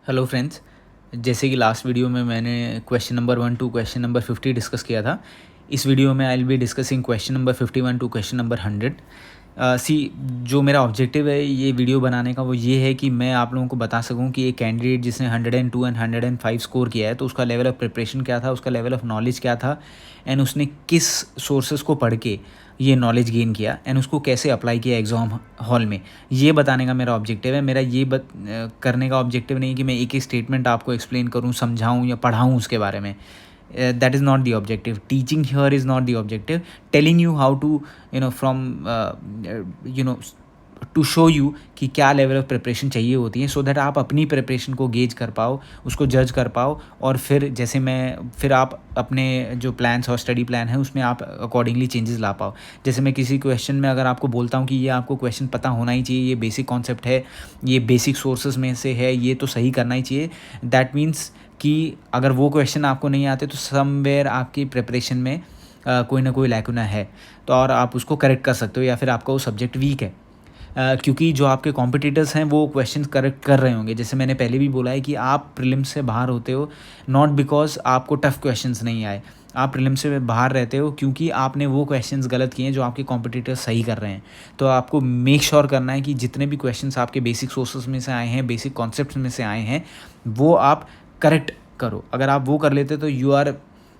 Hello friends. जैसे कि last video में मैंने question number 1 to question number 50 discuss किया था, इस वीडियो में I will be discussing question number 51 to question number 100। जो मेरा ऑब्जेक्टिव है ये वीडियो बनाने का वो ये है कि मैं आप लोगों को बता सकूं कि एक कैंडिडेट जिसने 102 एंड 105 स्कोर किया है तो उसका लेवल ऑफ प्रिपरेशन क्या था, उसका लेवल ऑफ नॉलेज क्या था, एंड उसने किस सोर्सेज को पढ़ के ये नॉलेज गेन किया एंड उसको कैसे अप्लाई किया एग्ज़ाम हॉल में। ये बताने का मेरा ऑब्जेक्टिव है। मेरा ये करने का ऑब्जेक्टिव नहीं है कि मैं एक एक स्टेटमेंट आपको एक्सप्लेन करूँ, समझाऊँ या पढ़ाऊँ उसके बारे में। That is not the objective. Teaching here is not the objective. Telling you how to from to show you कि क्या लेवल ऑफ प्रिपरेशन चाहिए होती है, सो दैट आप अपनी प्रिपरेशन को गेज कर पाओ, उसको जज कर पाओ, और फिर आप अपने जो प्लान्स और स्टडी प्लान है उसमें आप अकॉर्डिंगली चेंजेस ला पाओ। जैसे मैं किसी क्वेश्चन में अगर आपको बोलता हूँ कि ये आपको क्वेश्चन पता होना ही चाहिए, ये बेसिक कॉन्सेप्ट है, ये बेसिक सोर्सेज में से है, ये तो सही करना ही चाहिए, दैट मीन्स कि अगर वो क्वेश्चन आपको नहीं आते तो समवेयर आपकी प्रिपरेशन में कोई ना कोई लैकुना है, तो और आप उसको करेक्ट कर सकते हो, या फिर आपका वो सब्जेक्ट वीक है। क्योंकि जो आपके कॉम्पिटिटर्स हैं वो क्वेश्चंस करेक्ट कर रहे होंगे। जैसे मैंने पहले भी बोला है कि आप प्रीलिम्स से बाहर होते हो नॉट बिकॉज आपको टफ़ क्वेश्चंस नहीं आए, आप प्रीलिम्स से बाहर रहते हो क्योंकि आपने वो क्वेश्चंस गलत किए हैं जो आपके कॉम्पिटिटर्स सही कर रहे हैं। तो आपको मेक श्योर करना है कि जितने भी क्वेश्चंस आपके बेसिक सोर्सेज में से आए हैं, बेसिक कॉन्सेप्ट्स में से आए हैं, वो आप करेक्ट करो। अगर आप वो कर लेते तो you are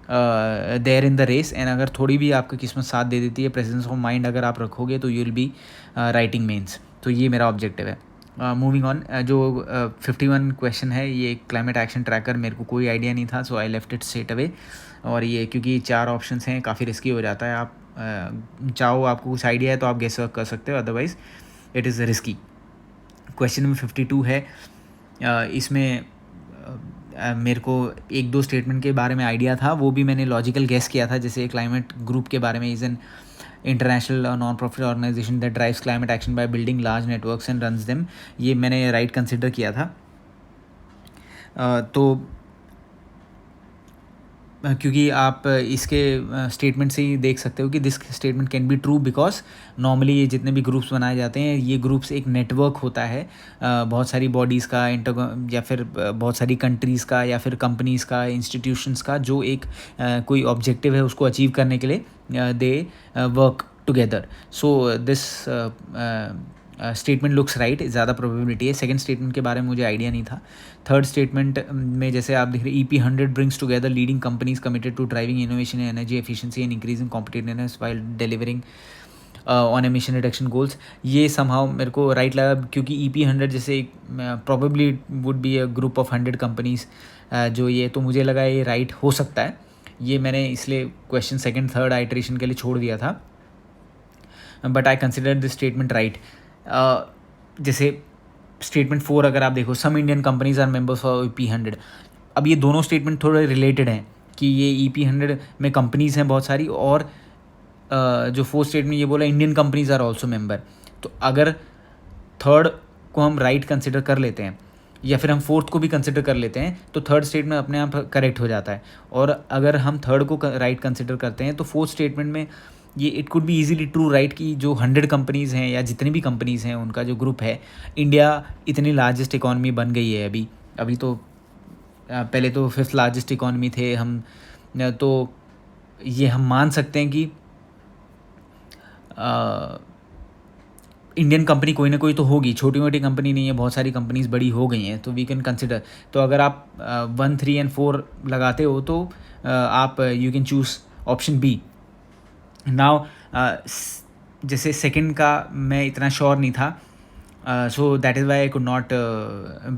there in the race. And अगर थोड़ी भी आपकी किस्मत साथ दे देती है, प्रेजेंस ऑफ माइंड अगर आप रखोगे तो you will be writing mains. तो ये मेरा ऑब्जेक्टिव है। मूविंग ऑन, जो 51 क्वेश्चन है ये क्लाइमेट एक्शन ट्रैकर, मेरे को कोई आइडिया नहीं था, so I left it straight away. और ये क्योंकि 4 ऑप्शंस हैं काफ़ी रिस्की हो जाता है। आप चाहो आपको कुछ आइडिया है तो आप गेस वर्क कर सकते हो, otherwise it is risky. Question number 52 है। इसमें मेरे को 1-2 स्टेटमेंट के बारे में आइडिया था, वो भी मैंने लॉजिकल गेस किया था। जैसे क्लाइमेट ग्रुप के बारे में, is an international non profit organisation that drives climate action by building large networks and runs them, ये मैंने राइट कंसिडर किया था। तो क्योंकि आप इसके स्टेटमेंट से ही देख सकते हो कि this statement can be true because normally ये जितने भी ग्रुप्स बनाए जाते हैं, ये ग्रुप्स एक नेटवर्क होता है बहुत सारी बॉडीज़ का, या फिर बहुत सारी कंट्रीज़ का, या फिर कंपनीज़ का, इंस्टीट्यूशंस का, जो एक कोई ऑब्जेक्टिव है उसको अचीव करने के लिए they work together. So this statement looks right, ज़्यादा प्रोबेबिलिटी है। सेकंड स्टेटमेंट के बारे में मुझे आइडिया नहीं था। थर्ड स्टेटमेंट में जैसे आप देख रहे हैं, EP100 brings together leading companies committed to driving innovation, energy efficiency and increasing competitiveness while delivering on emission reduction goals. ये समहाउ मेरे को राइट लगा क्योंकि EP100 जैसे probably would be a group of 100 companies, जो ये, तो मुझे लगा ये राइट हो सकता है। ये मैंने इसलिए क्वेश्चन सेकंड थर्ड आइटरेशन के लिए छोड़ दिया था, but I consider this statement right. जैसे स्टेटमेंट 4 अगर आप देखो, some Indian companies are members of EP100। अब ये दोनों स्टेटमेंट थोड़े रिलेटेड हैं कि ये EP100 में कंपनीज हैं बहुत सारी, और जो फोर्थ स्टेटमेंट ये बोला Indian companies are also member. तो अगर थर्ड को हम राइट कंसिडर कर लेते हैं या फिर हम फोर्थ को भी कंसिडर कर लेते हैं तो थर्ड स्टेटमेंट अपने आप करेक्ट हो जाता है। और अगर हम थर्ड को राइट कंसिडर करते हैं तो फोर्थ स्टेटमेंट में ये it could be easily true right कि जो 100 कंपनीज़ हैं या जितनी भी कंपनीज़ हैं उनका जो ग्रुप है, इंडिया इतनी लार्जेस्ट इकॉनमी बन गई है अभी तो पहले तो 5th लार्जेस्ट इकॉनमी थे हम, तो ये हम मान सकते हैं कि इंडियन कंपनी कोई ना कोई तो होगी, छोटी मोटी कंपनी नहीं है, बहुत सारी कंपनीज बड़ी हो गई हैं, तो वी कैन कंसिडर। तो अगर आप 1, 3 एंड 4 लगाते हो तो आप you can choose option B. Now जैसे सेकंड का मैं इतना श्योर नहीं था, so that is why I could not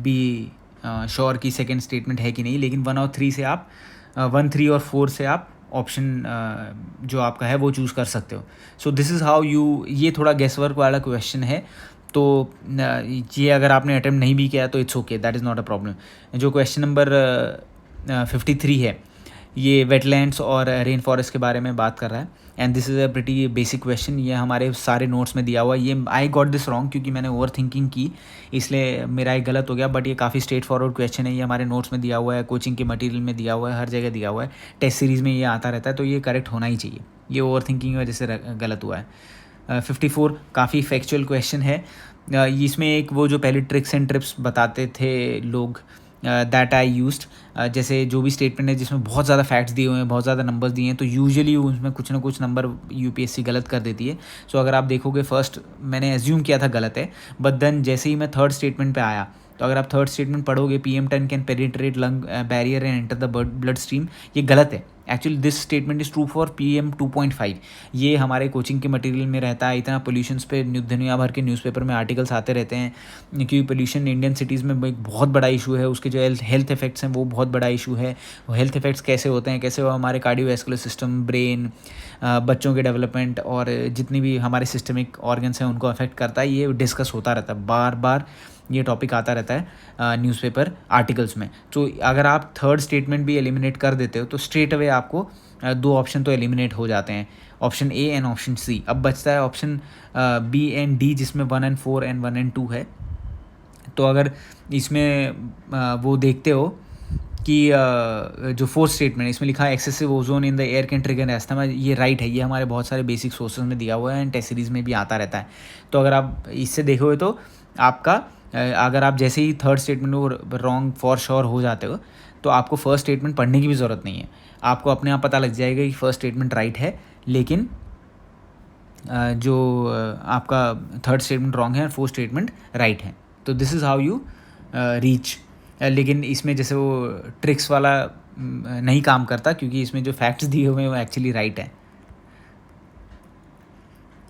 be sure कि सेकंड स्टेटमेंट है कि नहीं, लेकिन 1 और 3 से आप 1, 3 और 4 से आप ऑप्शन जो आपका है वो चूज़ कर सकते हो। So this is how you, ये थोड़ा गेस वर्क वाला क्वेश्चन है, तो ये अगर आपने अटेम्प्ट नहीं भी किया तो it's okay, that is not a problem. जो क्वेश्चन नंबर 53 है, ये वेटलैंड्स और रेन फॉरेस्ट के बारे में बात कर रहा है, and this is a pretty basic question. ये हमारे सारे नोट्स में दिया हुआ है। ये आई गॉट दिस रॉन्ग क्योंकि मैंने ओवर थिंकिंग की, इसलिए मेरा एक गलत हो गया, बट ये काफ़ी स्ट्रेट फॉरवर्ड क्वेश्चन है। ये हमारे नोट्स में दिया हुआ है, कोचिंग के मटेरियल में दिया हुआ है, हर जगह दिया हुआ है, टेस्ट सीरीज़ में ये आता रहता है, तो ये करेक्ट होना ही चाहिए। ये ओवर थिंकिंग की वजह से गलत हुआ है। 54 काफ़ी फैक्चुअल क्वेश्चन है। इसमें एक वो जो पहले ट्रिक्स एंड ट्रिप्स बताते थे लोग, दैट आई यूज्ड। जैसे जो भी स्टेटमेंट है जिसमें बहुत ज़्यादा फैक्ट्स दिए हुए हैं, बहुत ज़्यादा नंबर्स दिए हैं, तो यूजुअली उसमें कुछ ना कुछ नंबर यूपीएससी गलत कर देती है। सो अगर आप देखोगे फर्स्ट मैंने एज्यूम किया था गलत है, बट देन जैसे ही मैं थर्ड स्टेटमेंट पे आया, तो अगर आप थर्ड स्टेटमेंट पढ़ोगे PM10 can penetrate lung barrier and enter the blood stream, ये गलत है। Actually this statement is true for PM2.5। ये हमारे कोचिंग के मटेरियल में रहता है। इतना पोल्यूशंस पे दुनिया भर के न्यूज़पेपर में आर्टिकल्स आते रहते हैं, क्योंकि पोल्यूशन इंडियन सिटीज़ में एक बहुत बड़ा इशू है। उसके जो हेल्थ इफेक्ट्स हैं वो बहुत बड़ा इशू है। वो हेल्थ इफेक्ट्स कैसे होते हैं, कैसे वो हमारे कार्डियोवैस्कुलर सिस्टम, ब्रेन, बच्चों के डेवलपमेंट और जितनी भी हमारे सिस्टमिक ऑर्गन्स हैं उनको अफेक्ट करता है, ये डिस्कस होता रहता है, बार बार ये टॉपिक आता रहता है न्यूज़पेपर आर्टिकल्स में। तो अगर आप थर्ड स्टेटमेंट भी एलिमिनेट कर देते हो तो स्ट्रेट अवे आपको दो ऑप्शन तो एलिमिनेट हो जाते हैं, option A and option C. अब बचता है ऑप्शन बी एंड डी, जिसमें 1 and 4 एंड 1 and 2 है। तो अगर इसमें वो देखते हो कि जो फोर्थ स्टेटमेंट इसमें लिखा है excessive ozone in the air can trigger asthma, ये राइट है। ये हमारे बहुत सारे बेसिक सोर्सेज में दिया हुआ है एंड टेस्ट सीरीज़ में भी आता रहता है। तो अगर आप इससे देखोगे तो आपका अगर आप जैसे ही थर्ड स्टेटमेंट को रॉन्ग फॉर श्योर हो जाते हो तो आपको फर्स्ट स्टेटमेंट पढ़ने की भी ज़रूरत नहीं है। आपको अपने आप पता लग जाएगा कि फर्स्ट स्टेटमेंट राइट है, लेकिन जो आपका थर्ड स्टेटमेंट रॉन्ग है और फोर्थ स्टेटमेंट राइट है। तो this is how you reach. लेकिन इसमें जैसे वो ट्रिक्स वाला नहीं काम करता, क्योंकि इसमें जो फैक्ट्स दिए हुए हैं वो एक्चुअली राइट है।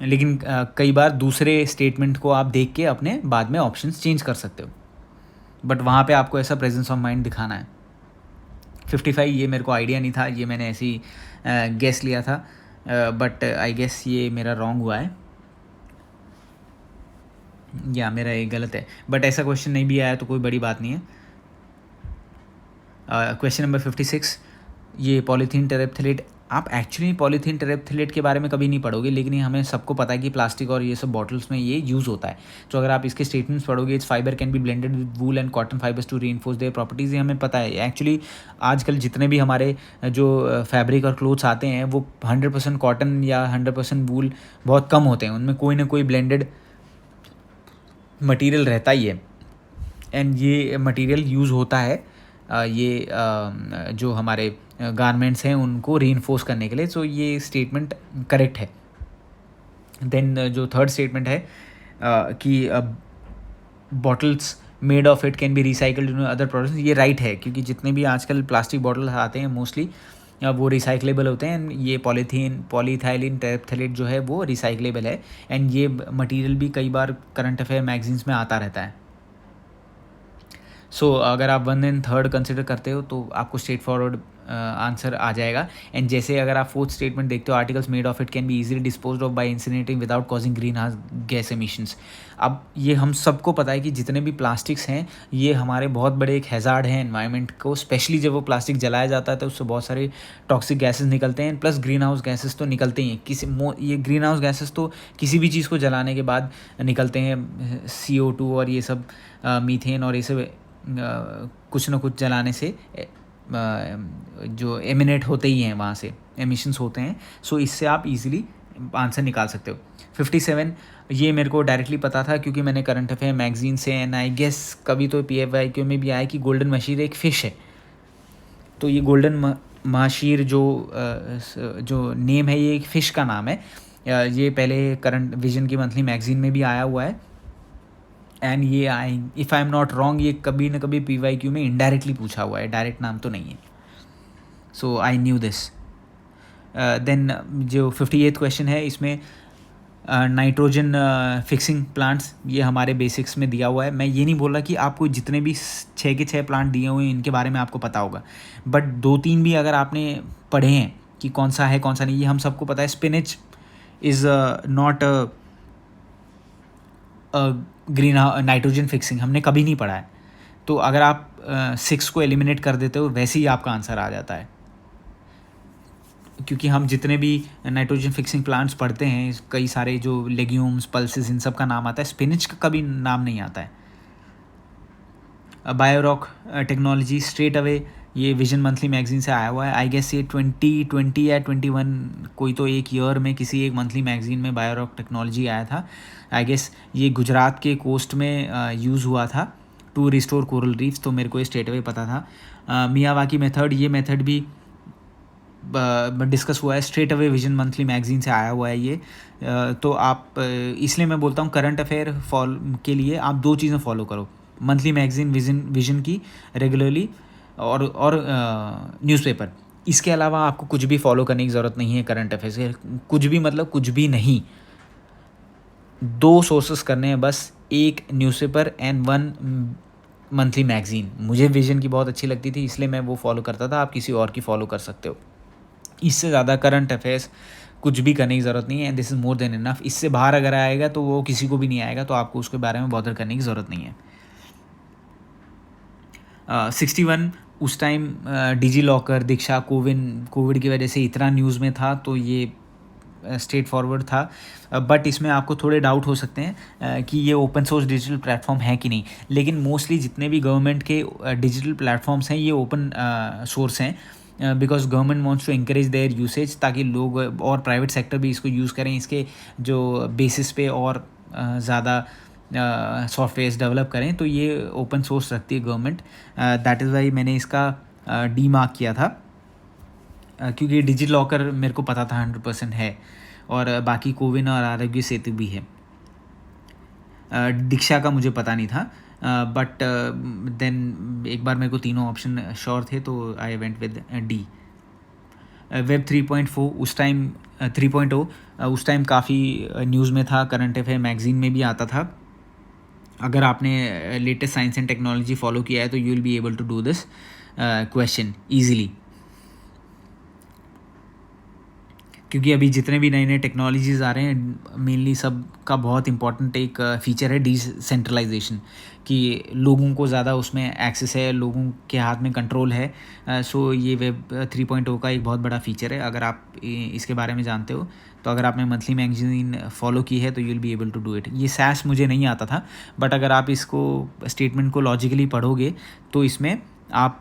लेकिन कई बार दूसरे स्टेटमेंट को आप देख के अपने बाद में ऑप्शंस चेंज कर सकते हो, बट वहाँ पे आपको ऐसा प्रेजेंस ऑफ माइंड दिखाना है। 55 ये मेरे को आइडिया नहीं था, ये मैंने ऐसे ही गेस लिया था, बट आई गेस ये मेरा रॉन्ग हुआ है, या मेरा ये गलत है। बट ऐसा क्वेश्चन नहीं भी आया तो कोई बड़ी बात नहीं है। क्वेश्चन नंबर 56, ये पॉलीथीन टेरेप्थलेट। आप एक्चुअली पॉलीथीन टेरेप्थलेट के बारे में कभी नहीं पढ़ोगे, लेकिन ये हमें सबको पता है कि प्लास्टिक और ये सब बॉटल्स में ये यूज़ होता है। तो अगर आप इसके स्टेटमेंट्स पढ़ोगे, its fibre can be blended with wool and cotton fibres to reinforce their properties, ये हमें पता है। एक्चुअली आजकल जितने भी हमारे जो फैब्रिक और क्लोथ्स आते हैं वो 100% कॉटन या 100% वूल बहुत कम होते हैं, उनमें कोई ना कोई ब्लेंडेड मटीरियल रहता ही है। एंड ये मटीरियल यूज़ होता है ये जो हमारे गारमेंट्स हैं उनको रीइंफोर्स करने के लिए। सो ये स्टेटमेंट करेक्ट है। देन जो थर्ड स्टेटमेंट है कि bottles made of it can B recycled in other products, ये राइट है, क्योंकि जितने भी आजकल प्लास्टिक बॉटल आते हैं मोस्टली वो रिसाइकलेबल होते हैं। ये पॉलीथाइलिन टेरेप्थलेट जो है वो रिसाइकलेबल है, एंड ये मटेरियल भी कई बार करंट अफेयर मैगजीन्स में आता रहता है। सो अगर आप 1 and 3 कंसिडर करते हो तो आपको स्ट्रेट फॉरवर्ड आंसर आ जाएगा। एंड जैसे अगर आप फोर्थ स्टेटमेंट देखते हो, articles made of it can be easily disposed of by incinerating without causing greenhouse gas emissions. अब ये हम सबको पता है कि जितने भी प्लास्टिक्स हैं ये हमारे बहुत बड़े एक हैज़ार्ड हैं एनवायरनमेंट को, स्पेशली जब वो प्लास्टिक जलाया जाता है तो उससे बहुत सारे टॉक्सिक गैसेस निकलते हैं, प्लस ग्रीन हाउस गैसेस तो निकलते ही हैं। ये ग्रीन हाउस गैसेस तो किसी भी चीज़ को जलाने के बाद निकलते हैं, CO2 और ये सब मीथेन और ये सब कुछ ना कुछ जलाने से जो एमिनेट होते ही हैं, वहाँ से एमिशंस होते हैं। सो इससे आप इजीली आंसर निकाल सकते हो। 57 ये मेरे को डायरेक्टली पता था क्योंकि मैंने करंट अफेयर मैगजीन से एंड आई गेस कभी तो PFYQ में भी आया कि गोल्डन मशीर एक फ़िश है। तो ये गोल्डन महाशीर जो नेम है, ये एक फ़िश का नाम है। ये पहले करंट विजन की मंथली मैगजीन में भी आया हुआ है। एंड ये if I am not wrong ये कभी ना कभी PYQ में इनडायरेक्टली पूछा हुआ है, डायरेक्ट नाम तो नहीं है। सो आई न्यू दिस। देन जो 58th क्वेश्चन है, इसमें नाइट्रोजन फिक्सिंग प्लांट्स, ये हमारे बेसिक्स में दिया हुआ है। मैं ये नहीं बोल रहा कि आपको जितने भी 6 के 6 प्लांट दिए हुए हैं इनके बारे में आपको पता होगा, बट 2-3 भी अगर आपने पढ़े हैं कि कौन सा है कौन सा नहीं, ये हम सबको पता है। Spinach is not green nitrogen fixing, हमने कभी नहीं पढ़ा है। तो अगर आप 6 को एलिमिनेट कर देते हो वैसे ही आपका आंसर आ जाता है, क्योंकि हम जितने भी नाइट्रोजन फिक्सिंग प्लांट्स पढ़ते हैं, कई सारे जो लेग्यूम्स, पल्सेस, इन सब का नाम आता है, स्पिनिच का कभी नाम नहीं आता है। बायोरॉक टेक्नोलॉजी स्ट्रेट अवे ये विजन मंथली मैगजीन से आया हुआ है। आई गेस ये 2020 या 21 कोई तो एक ईयर में किसी एक मंथली मैगजीन में बायोरॉक टेक्नोलॉजी आया था। आई गेस ये गुजरात के कोस्ट में यूज़ हुआ था टू रिस्टोर कोरल रीफ्स, तो मेरे को ये स्ट्रेट अवे पता था। मियावाकी मेथड, ये मेथड भी डिस्कस हुआ है, straight away vision monthly magazine से आया हुआ है ये। तो आप इसलिए मैं बोलता हूँ करंट अफेयर के लिए आप 2 चीज़ें फॉलो करो, मंथली मैगजीन विजन की रेगुलरली और न्यूज़पेपर। इसके अलावा आपको कुछ भी फॉलो करने की ज़रूरत नहीं है करंट अफेयर्स के, कुछ भी मतलब कुछ भी नहीं। 2 सोर्सेस करने हैं बस, एक न्यूज़पेपर एंड 1 मंथली मैगजीन। मुझे विजन की बहुत अच्छी लगती थी इसलिए मैं वो फॉलो करता था, आप किसी और की फॉलो कर सकते हो। इससे ज़्यादा करंट अफेयर्स कुछ भी करने की ज़रूरत नहीं है, this is more than enough. इससे बाहर अगर आएगा तो वो किसी को भी नहीं आएगा, तो आपको उसके बारे में बॉदर करने की ज़रूरत नहीं है। 61 उस टाइम डिजी लॉकर, दीक्षा, कोविड की वजह से इतना न्यूज़ में था, तो ये स्ट्रेट फॉरवर्ड था। बट इसमें आपको थोड़े डाउट हो सकते हैं कि ये ओपन सोर्स डिजिटल प्लेटफॉर्म है कि नहीं, लेकिन मोस्टली जितने भी गवर्नमेंट के डिजिटल प्लेटफॉर्म्स हैं ये ओपन सोर्स हैं, because government wants to encourage their usage, ताकि लोग और प्राइवेट सेक्टर भी इसको यूज़ करें, इसके जो बेसिस पे और ज़्यादा सॉफ्टवेयर्स डेवलप करें। तो ये ओपन सोर्स रखती है गवर्नमेंट, दैट इज़ वाई मैंने इसका डी मार्क किया था, क्योंकि डिजिटल लॉकर मेरे को पता था 100% है, और बाकी कोविन और आरोग्य सेतु भी है। दीक्षा का मुझे पता नहीं था, बट देन एक बार मेरे को तीनों ऑप्शन श्योर थे, तो I went with D. Web 3.4 उस टाइम 3.0 उस टाइम काफ़ी न्यूज़ में था, करंट अफेयर मैगजीन में भी आता था। अगर आपने latest science and technology follow किया है तो you will be able to do this question easily, क्योंकि अभी जितने भी नए नए टेक्नोलॉजीज़ आ रहे हैं मेनली सब का बहुत इंपॉर्टेंट एक फ़ीचर है डिसेंट्रलाइजेशन, कि लोगों को ज़्यादा उसमें एक्सेस है, लोगों के हाथ में कंट्रोल है। सो ये वेब 3.0 का एक बहुत बड़ा फ़ीचर है। अगर आप इसके बारे में जानते हो, तो अगर आपने मंथली मैगजीन फॉलो की है तो you will be able to do it. ये सैस मुझे नहीं आता था, बट अगर आप इसको स्टेटमेंट को लॉजिकली पढ़ोगे तो इसमें आप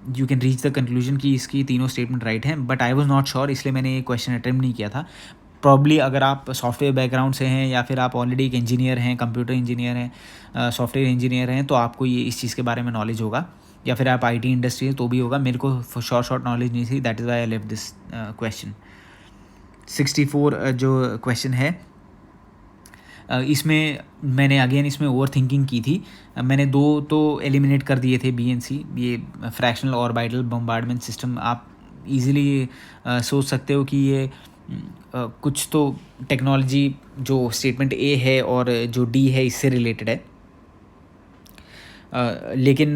you can reach the conclusion कि इसकी तीनों स्टेटमेंट राइट हैं। But I was not sure, इसलिए मैंने ये क्वेश्चन अटैम्प्ट नहीं किया था। प्रॉब्ली अगर आप सॉफ्टवेयर बैकग्राउंड से हैं, या फिर आप ऑलरेडी एक इंजीनियर हैं, कंप्यूटर इंजीनियर हैं, सॉफ्टवेयर इंजीनियर हैं, तो आपको ये इस चीज़ के बारे में नॉलेज होगा, या फिर आप आईटी इंडस्ट्री है तो भी होगा। मेरे को शॉर्ट नॉलेज नहीं थी, that is why I left this question. 64 जो क्वेश्चन है, इसमें मैंने अगेन इसमें ओवर थिंकिंग की थी। मैंने 2 तो एलिमिनेट कर दिए थे, BNC, ये फ्रैक्शनल ऑर्बिटल बम्बार्डमेंट सिस्टम। आप इजीली सोच सकते हो कि ये कुछ तो टेक्नोलॉजी जो स्टेटमेंट ए है और जो डी है इससे रिलेटेड है, लेकिन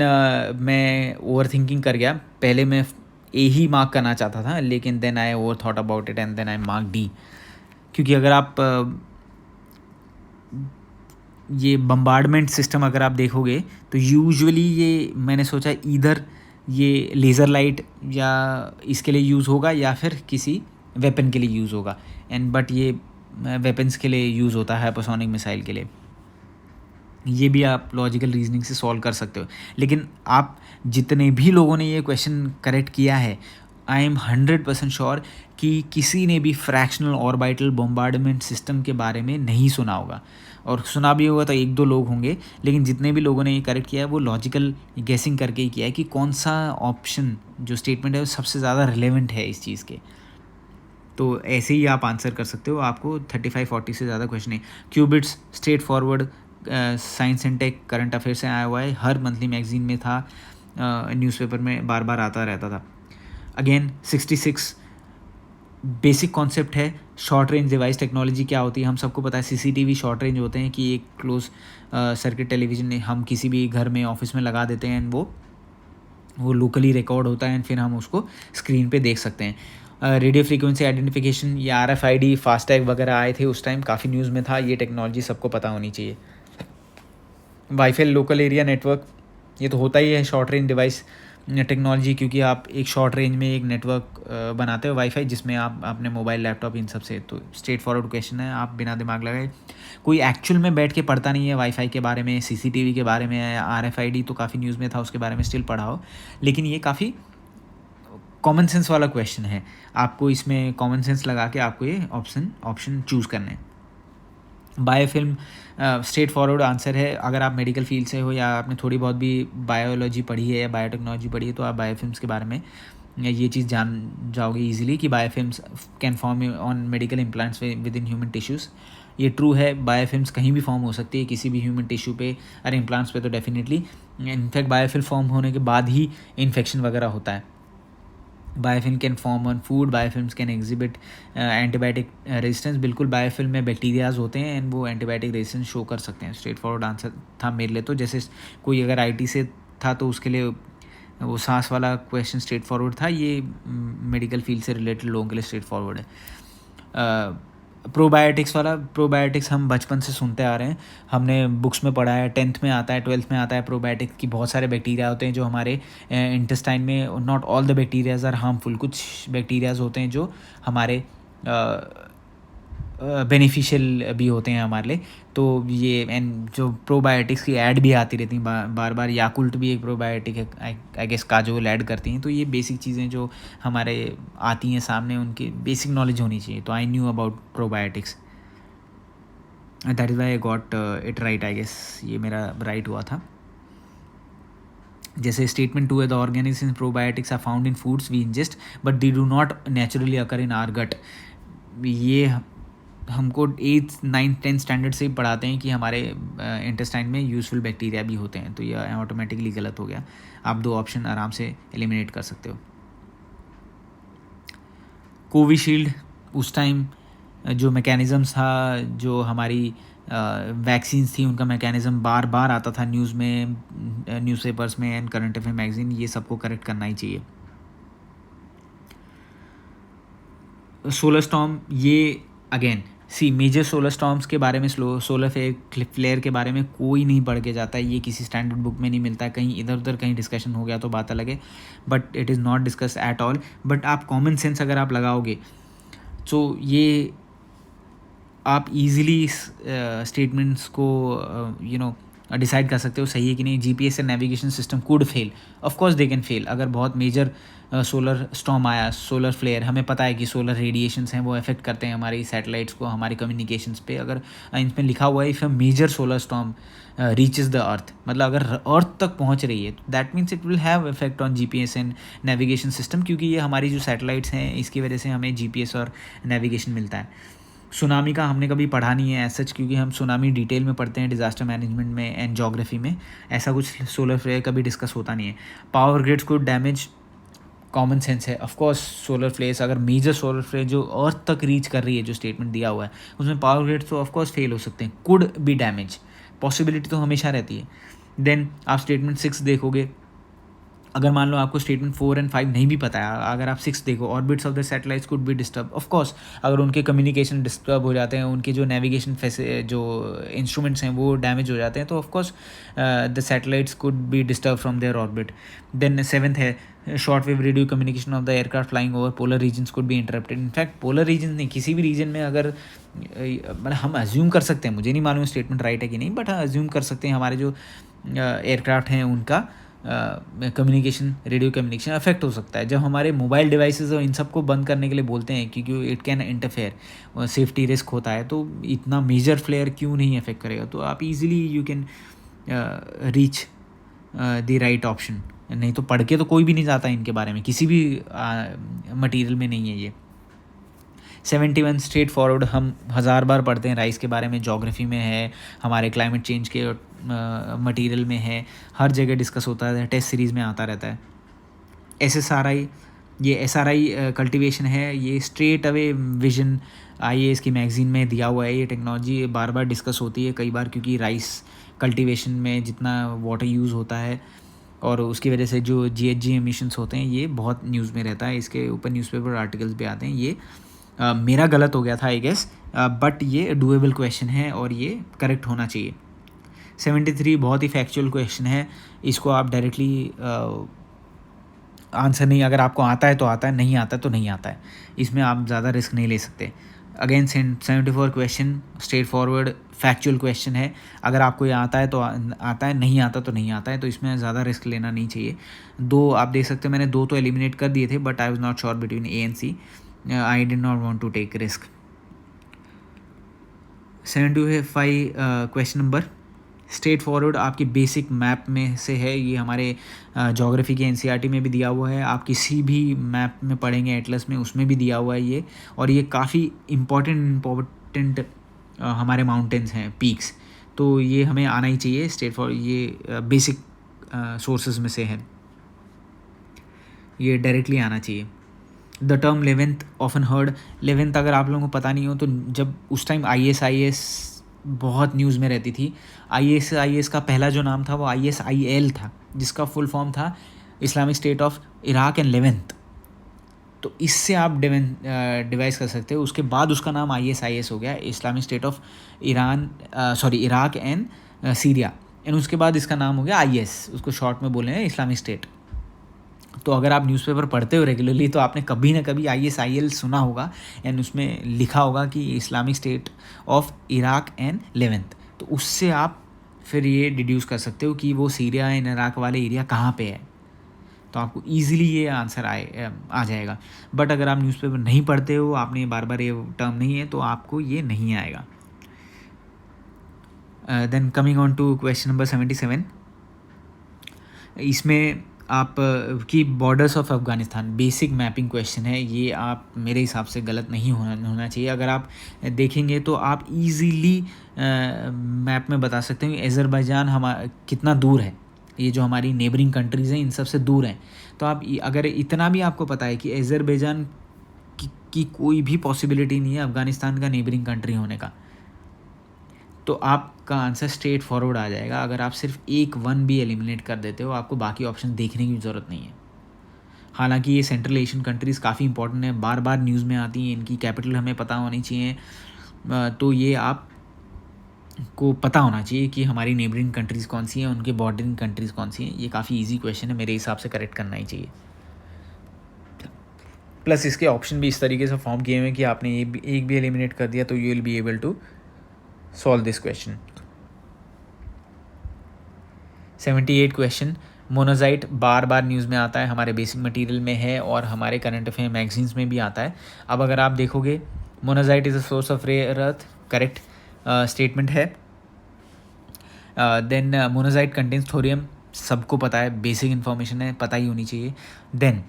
मैं ओवर थिंकिंग कर गया। पहले मैं ए ही मार्क करना चाहता था, लेकिन then I over thought about it and then I mark D, क्योंकि अगर आप ये बम्बार्डमेंट सिस्टम अगर आप देखोगे तो यूजुअली ये मैंने सोचा इधर ये लेज़र लाइट या इसके लिए यूज़ होगा, या फिर किसी वेपन के लिए यूज़ होगा, एंड बट ये वेपन्स के लिए यूज़ होता है, हाइपरसोनिक मिसाइल के लिए। ये भी आप लॉजिकल रीजनिंग से सॉल्व कर सकते हो। लेकिन आप जितने भी लोगों ने ये क्वेश्चन करेक्ट किया है, आई एम 100% श्योर कि किसी ने भी फ्रैक्शनल ऑर्बिटल बम्बार्डमेंट सिस्टम के बारे में नहीं सुना होगा, और सुना भी होगा तो 1-2 लोग होंगे। लेकिन जितने भी लोगों ने ये करेक्ट किया है वो लॉजिकल गेसिंग करके ही किया है कि कौन सा ऑप्शन जो स्टेटमेंट है वो सबसे ज़्यादा रिलेवेंट है इस चीज़ के। तो ऐसे ही आप आंसर कर सकते हो, आपको 35-40 से ज़्यादा क्वेश्चन है। Qubits straight forward science and take current affair से आया हुआ है, हर मंथली मैगजीन में था, न्यूज़पेपर में बार बार आता रहता था। अगेन 66 बेसिक कॉन्सेप्ट है, शॉर्ट रेंज डिवाइस टेक्नोलॉजी क्या होती है हम सबको पता है। CCTV शॉर्ट रेंज होते हैं कि एक क्लोज सर्किट टेलीविज़न हम किसी भी घर में ऑफिस में लगा देते हैं, एंड वो लोकली रिकॉर्ड होता है, एंड फिर हम उसको स्क्रीन पे देख सकते हैं। रेडियो फ्रीक्वेंसी आइडेंटिफिकेशन, ये RFID फास्टैग वगैरह आए थे उस टाइम, काफ़ी न्यूज़ में था। ये टेक्नोलॉजी सबको पता होनी चाहिए। वाईफाई लोकल एरिया नेटवर्क, ये तो होता ही है शॉर्ट रेंज डिवाइस टेक्नोलॉजी, क्योंकि आप एक शॉर्ट रेंज में एक नेटवर्क बनाते हो वाईफाई, जिसमें आप अपने मोबाइल लैपटॉप इन सब से। तो स्ट्रेट फॉरवर्ड क्वेश्चन है, आप बिना दिमाग लगाए, कोई एक्चुअल में बैठ के पढ़ता नहीं है वाईफाई के बारे में, CCTV के बारे में, RFID तो काफ़ी न्यूज़ में था उसके बारे में, स्टिल पढ़ा हो। लेकिन ये काफ़ी कॉमन सेंस वाला क्वेश्चन है, आपको इसमें कॉमन सेंस लगा के आपको ये ऑप्शन चूज़ करना है। बायोफिल्म स्ट्रेट फॉरवर्ड आंसर है। अगर आप मेडिकल फील्ड से हो या आपने थोड़ी बहुत भी बायोलॉजी पढ़ी है या बायोटेक्नोलॉजी पढ़ी है तो आप बायोफिल्म्स के बारे में ये चीज़ जान जाओगे ईजिली कि biofilms can form on medical implants with in human tissues. ये ट्रू है, बायोफिल्म्स कहीं भी फॉर्म हो सकती है, किसी भी ह्यूमन टिश्यू पे और इम्प्लांट्स पे तो डेफिनेटली। इनफैक्ट बायोफिल्म फॉर्म होने के बाद ही इन्फेक्शन वगैरह होता है। Biofilm can form on food, biofilms can exhibit antibiotic resistance. बिल्कुल बायोफिल्म में बैक्टीरियाज होते हैं एंड वो एंटीबायोटिक रेजिस्टेंस शो कर सकते हैं। स्ट्रेट फॉरवर्ड आंसर था मेरे लिए। तो जैसे कोई अगर आईटी से था तो उसके लिए वो सांस वाला क्वेश्चन स्ट्रेट फॉरवर्ड था, ये मेडिकल फील्ड से रिलेटेड लोगों के लिए स्ट्रेट फॉरवर्ड है। प्रोबायोटिक्स वाला, प्रोबायोटिक्स हम बचपन से सुनते आ रहे हैं, हमने बुक्स में पढ़ा है, 10th में आता है, 12th में आता है। प्रोबायोटिक्स की बहुत सारे बैक्टीरिया होते हैं जो हमारे इंटेस्टाइन में, not all the bacterias are harmful, कुछ बैक्टीरियाज होते हैं जो हमारे बेनिफिशियल भी होते हैं हमारे लिए। तो ये एंड जो प्रोबायोटिक्स की ऐड भी आती रहती हैं बार बार, याकुल्ट भी एक प्रोबायोटिक है, आई गेस काजोल ऐड करती हैं। तो ये बेसिक चीज़ें जो हमारे आती हैं सामने, उनकी बेसिक नॉलेज होनी चाहिए। तो I knew about probiotics, that is why I got it right, I guess ये मेरा राइट हुआ था। जैसे स्टेटमेंट 2 है, the organism probiotics are found in foods we ingest but they do not naturally occur in our gut. ये हमको 8th 9th 10th standard से ही पढ़ाते हैं कि हमारे इंटेस्टाइन में यूजफुल बैक्टीरिया भी होते हैं। तो ये ऑटोमेटिकली गलत हो गया। आप दो ऑप्शन आराम से एलिमिनेट कर सकते हो। कोविशील्ड, उस टाइम जो मैकेनिज़म्स था, जो हमारी वैक्सीन्स थी, उनका मैकेनिज़्म बार बार आता था न्यूज़ में, न्यूज़पेपर्स में एंड करंट अफेयर मैगजीन, ये सबको करेक्ट करना ही चाहिए। सोलर स्टॉर्म, ये again see major solar storms के बारे में, सोलर फ्लेयर के बारे में कोई नहीं पढ़ के जाता है। ये किसी स्टैंडर्ड बुक में नहीं मिलता है, कहीं इधर उधर कहीं डिस्कशन हो गया तो बात अलग है, but it is not discuss at all. But आप कॉमन सेंस अगर आप लगाओगे तो ये आप इजीली स्टेटमेंट्स को डिसाइड कर सकते हो सही है कि नहीं। GPS and navigation system could fail, of course they can fail. अगर बहुत मेजर सोलर स्टॉर्म आया, सोलर फ्लेयर, हमें पता है कि सोलर रेडिएशंस हैं वो अफेक्ट करते हैं हमारी सैटेलाइट्स को, हमारी कम्युनिकेशंस पे। अगर इसमें लिखा हुआ है if a major solar storm reaches the earth, मतलब अगर अर्थ तक पहुंच रही है, तो that means it will have effect on GPS and navigation system, क्योंकि ये हमारी जो सैटेलाइट्स हैं इसकी वजह से हमें जीपीएस और नेविगेशन मिलता है। सुनामी का हमने कभी पढ़ा नहीं है एज सच, क्योंकि हम सुनामी डिटेल में पढ़ते हैं डिज़ास्टर मैनेजमेंट में एंड जोग्राफी में। ऐसा कुछ सोलर फ्लेयर कभी डिस्कस होता नहीं है। पावर ग्रिड्स को डैमेज, कॉमन सेंस है। ऑफ कोर्स सोलर फ्लेयर्स, अगर मेजर सोलर फ्लेयर जो अर्थ तक रीच कर रही है, जो स्टेटमेंट दिया हुआ है उसमें पावर ग्रिड्स तो ऑफ कोर्स फेल हो सकते हैं, कुड बी डैमेज, पॉसिबिलिटी तो हमेशा रहती है। देन आप स्टेटमेंट 6 देखोगे, अगर मान लो आपको स्टेटमेंट 4 एंड 5 नहीं भी पता है, अगर आप 6 देखो, orbits of the satellites could be disturb. Of course अगर उनके कम्युनिकेशन डिस्टर्ब हो जाते हैं, उनके जो नेविगेशन जो इंस्ट्रूमेंट्स हैं वो डैमेज हो जाते हैं, तो of course the satellites could be disturb from their orbit. Then 7th है, short wave radio communication of the aircraft flying over polar regions could be interrupted. In fact polar region नहीं, किसी भी रीजन में अगर मतलब हम अज्यूम कर सकते हैं, मुझे नहीं मालूम स्टेटमेंट राइट है कि नहीं, बट अज्यूम कर सकते हैं हमारे जो एयरक्राफ्ट हैं उनका कम्युनिकेशन, रेडियो कम्युनिकेशन अफेक्ट हो सकता है। जब हमारे मोबाइल डिवाइसेस और इन सब को बंद करने के लिए बोलते हैं क्योंकि it can interfere, safety risk होता है, तो इतना मेजर फ्लेयर क्यों नहीं अफेक्ट करेगा। तो आप easily you can reach the right option. नहीं तो पढ़ के तो कोई भी नहीं जाता इनके बारे में, किसी भी मटेरियल में नहीं है ये। 71 स्ट्रेट फॉरवर्ड, हम 1000 बार पढ़ते हैं राइस के बारे में, जोग्राफी में है, हमारे क्लाइमेट चेंज के मटेरियल में है, हर जगह डिस्कस होता है, टेस्ट सीरीज़ में आता रहता है। SSRI, ये SRI कल्टीवेशन है, ये स्ट्रेट अवे विजन IAS की मैगज़ीन में दिया हुआ है। ये टेक्नोलॉजी बार बार डिस्कस होती है कई बार, क्योंकि राइस कल्टीवेशन में जितना वाटर यूज़ होता है और उसकी वजह से जो GHG एमिशंस होते हैं, ये बहुत न्यूज़ में रहता है। इसके ऊपर न्यूज़पेपर आर्टिकल्स भी आते हैं। ये मेरा गलत हो गया था आई गेस, बट ये डूएबल क्वेश्चन है और ये करेक्ट होना चाहिए। 73 बहुत ही फैक्चुअल क्वेश्चन है, इसको आप डायरेक्टली आंसर नहीं, अगर आपको आता है तो आता है, नहीं आता तो नहीं आता है, इसमें आप ज़्यादा रिस्क नहीं ले सकते। Again 74 question straight forward factual question है, अगर आपको ये आता है तो आता है, नहीं आता तो नहीं आता है, तो इसमें ज़्यादा रिस्क लेना नहीं चाहिए। 2 आप देख सकते हो, मैंने 2 तो एलिमिनेट कर दिए थे, but I was not sure between A and C, I did not want to take risk. 75 question number straight forward आपकी बेसिक मैप में से है। ये हमारे जोग्राफी के एनसीईआरटी में भी दिया हुआ है, आप किसी भी मैप में पढ़ेंगे एटलस में उसमें भी दिया हुआ है ये। और ये काफ़ी इम्पोर्टेंट हमारे माउंटेन्स हैं, पीक्स, तो ये हमें आना ही चाहिए स्ट्रेट फॉरवर्ड। ये बेसिक सोर्सेज में से है, ये डायरेक्टली आना चाहिए। The term 11th often heard, 11th अगर आप लोगों को पता नहीं हो तो जब उस टाइम ISIS बहुत न्यूज़ में रहती थी, ISIS का पहला जो नाम था वो ISIL था, जिसका फुल फॉर्म था Islamic state of Iraq and eleventh. तो इससे आप डिवाइस कर सकते हो। उसके बाद उसका नाम ISIS हो गया, Islamic state of Iraq and Syria, and उसके बाद इसका नाम हो गया IS, उसको शॉर्ट में बोले हैं इस्लामिक स्टेट। तो अगर आप न्यूज़पेपर पढ़ते हो रेगुलरली तो आपने कभी ना कभी ISIL सुना होगा, एंड उसमें लिखा होगा कि Islamic state of Iraq and eleventh. तो उससे आप फिर ये डिड्यूस कर सकते हो कि वो सीरिया एंड इराक वाले एरिया कहाँ पे है, तो आपको ईजिली ये आंसर आ जाएगा। बट अगर आप न्यूज़पेपर नहीं पढ़ते हो, आपने बार बार ये टर्म नहीं है, तो आपको ये नहीं आएगा। Then coming on to question number 77, इसमें आप की borders of Afghanistan, basic mapping question है ये। आप मेरे हिसाब से गलत नहीं होना चाहिए। अगर आप देखेंगे तो आप इजीली मैप में बता सकते हैं अज़रबैजान कितना दूर है, ये जो हमारी नेबरिंग कंट्रीज़ हैं इन सब से दूर हैं। तो आप अगर इतना भी आपको पता है कि अज़रबैजान की कोई भी पॉसिबिलिटी नहीं है अफ़गानिस्तान का नेबरिंग कंट्री होने का, तो आपका आंसर स्ट्रेट फॉरवर्ड आ जाएगा। अगर आप सिर्फ एक 1 भी एलिमिनेट कर देते हो, आपको बाकी ऑप्शन देखने की ज़रूरत नहीं है। हालांकि ये सेंट्रल एशियन कंट्रीज़ काफ़ी इंपॉर्टेंट है, बार बार न्यूज़ में आती हैं, इनकी कैपिटल हमें पता होनी चाहिए। तो ये आप को पता होना चाहिए कि हमारी नेबरिंग कंट्रीज़ कौन सी हैं, उनके बॉर्डरिंग कंट्रीज़ कौन सी हैं। ये काफ़ी इजी क्वेश्चन है, मेरे हिसाब से करेक्ट करना ही चाहिए। प्लस इसके ऑप्शन भी इस तरीके से फॉर्म किए हुए हैं कि आपने एक भी एलिमिनेट कर दिया तो you will be able to solve this question. 78 question, monazite बार बार न्यूज़ में आता है, हमारे बेसिक मटेरियल में है और हमारे करंट अफेयर मैगजीन्स में भी आता है। अब अगर आप देखोगे, monazite is a source of rare earth, correct statement है। देन मोनाजाइट कंटेन्स थोरियम, सबको पता है, बेसिक इन्फॉर्मेशन है, पता ही होनी चाहिए। देन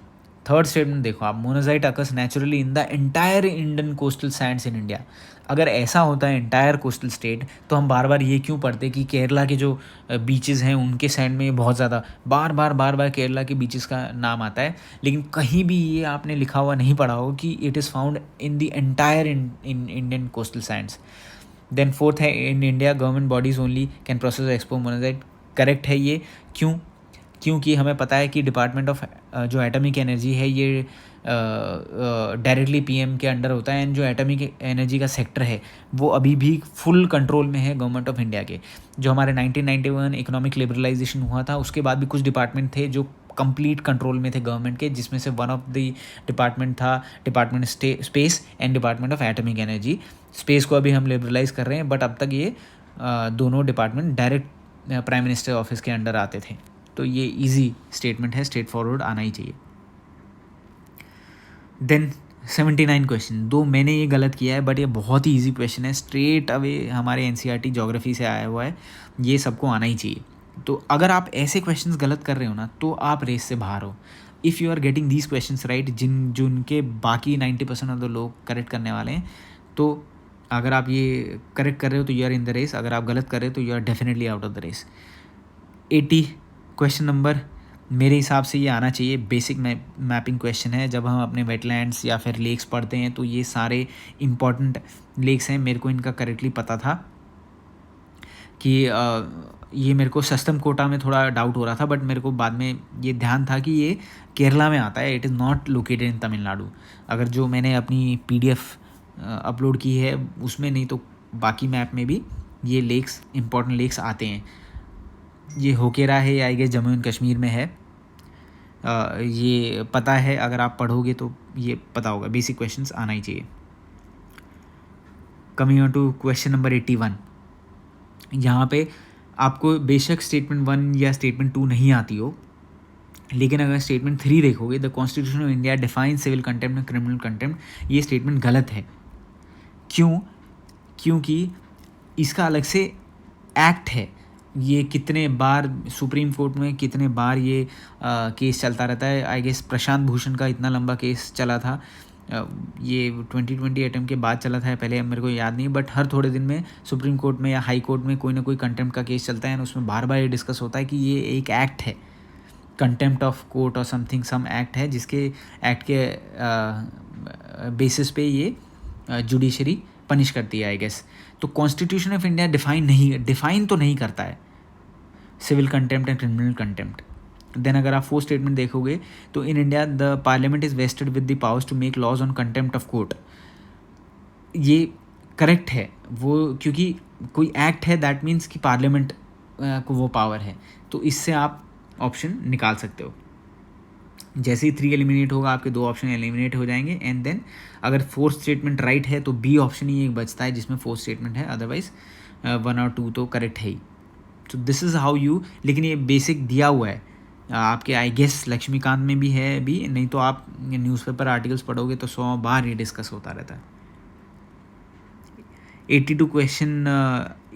थर्ड स्टेटमेंट देखो आप, monazite occurs naturally in the entire Indian coastal Sands in India. अगर ऐसा होता है एंटायर कोस्टल स्टेट, तो हम बार बार ये क्यों पढ़ते कि केरला के जो बीचेस हैं उनके सैंड में बहुत ज़्यादा बार बार केरला के बीचेस का नाम आता है, लेकिन कहीं भी ये आपने लिखा हुआ नहीं पढ़ा हो कि it is found in the entire Indian coastal sands. Then fourth है, in India government bodies only can process export monazite, correct है ये। क्योंकि हमें पता है कि डिपार्टमेंट ऑफ जो एटॉमिक एनर्जी है ये डायरेक्टली PM के अंडर होता है, एंड जो एटॉमिक एनर्जी का सेक्टर है वो अभी भी फुल कंट्रोल में है गवर्नमेंट ऑफ इंडिया के। जो हमारे 1991 इकोनॉमिक लिबरलाइजेशन हुआ था, उसके बाद भी कुछ डिपार्टमेंट थे जो कंप्लीट कंट्रोल में थे गवर्नमेंट के, जिसमें से वन ऑफ द डिपार्टमेंट था department space and department of atomic energy. Space को अभी हम लिबरलाइज कर रहे हैं, बट अब तक ये दोनों department direct prime minister office के अंडर आते थे। तो ये इजी स्टेटमेंट है, स्ट्रेट फॉरवर्ड आना ही चाहिए। देन 79 क्वेश्चन, दो मैंने ये गलत किया है बट ये बहुत ही इजी क्वेश्चन है, स्ट्रेट अवे हमारे NCERT ज्योग्राफी से आया हुआ है, ये सबको आना ही चाहिए। तो अगर आप ऐसे क्वेश्चंस गलत कर रहे हो ना, तो आप रेस से बाहर हो। If you are getting these questions right, जिनके बाकी 90% ऑफ द लोग करेक्ट करने वाले हैं, तो अगर आप ये करेक्ट कर रहे हो तो you are in the race. अगर आप गलत कर रहे हो तो you are definitely out of the race. 80 question number, मेरे हिसाब से ये आना चाहिए, बेसिक मैपिंग क्वेश्चन है। जब हम अपने वेटलैंड्स या फिर लेक्स पढ़ते हैं तो ये सारे इंपॉर्टेंट लेक्स हैं। मेरे को इनका करेक्टली पता था कि ये मेरे को सस्तम कोटा में थोड़ा डाउट हो रहा था, बट मेरे को बाद में ये ध्यान था कि ये केरला में आता है, it is not located in Tamil Nadu. अगर जो मैंने अपनी PDF अपलोड की है उसमें, नहीं तो बाकी मैप में भी ये लेक्स, इंपॉर्टेंट लेक्स आते हैं। ये होकेरा है, I guess Jammu and Kashmir में है। ये पता है, अगर आप पढ़ोगे तो ये पता होगा। बेसिक क्वेश्चंस आना ही चाहिए। Coming on to question number 81, यहाँ पे आपको बेशक स्टेटमेंट 1 या स्टेटमेंट 2 नहीं आती हो, लेकिन अगर स्टेटमेंट 3 देखोगे, the constitution of India define civil contempt and criminal contempt, ये स्टेटमेंट गलत है। क्योंकि इसका अलग से एक्ट है। ये कितने बार सुप्रीम कोर्ट में कितने बार ये केस चलता रहता है। आई गेस प्रशांत भूषण का इतना लंबा केस चला था, ये 2020 अटेम्प्ट के बाद चला था, पहले मेरे को याद नहीं, बट हर थोड़े दिन में सुप्रीम कोर्ट में या हाई कोर्ट में कोई ना कोई कंटेम्प्ट का केस चलता है, और उसमें बार बार ये डिस्कस होता है कि ये एक एक्ट है, कंटेम्प्ट ऑफ कोर्ट और समथिंग सम एक्ट है, जिसके एक्ट के बेसिस पे ये जुडिशरी पनिश करती है आई गेस। तो कॉन्स्टिट्यूशन ऑफ इंडिया डिफाइन तो नहीं करता है civil contempt and criminal contempt. Then अगर आप फोर्थ स्टेटमेंट देखोगे तो in India the parliament is vested with the powers to make laws on contempt of court. ये करेक्ट है वो, क्योंकि कोई एक्ट है दैट मीन्स कि पार्लियामेंट को वो पावर है, तो इससे आप ऑप्शन निकाल सकते हो। जैसे ही 3 एलिमिनेट होगा आपके 2 ऑप्शन एलिमिनेट हो जाएंगे, एंड देन अगर फोर्थ स्टेटमेंट राइट है तो बी ऑप्शन ही एक बचता है जिसमें फोर्थ स्टेटमेंट है, अदरवाइज 1 और 2 तो करेक्ट है ही। तो दिस इज़ हाउ यू, लेकिन ये बेसिक दिया हुआ है आपके, आई गेस लक्ष्मीकांत में भी है अभी, नहीं तो आप न्यूज़पेपर आर्टिकल्स पढ़ोगे तो 100 बार ये डिस्कस होता रहता है। 82 question,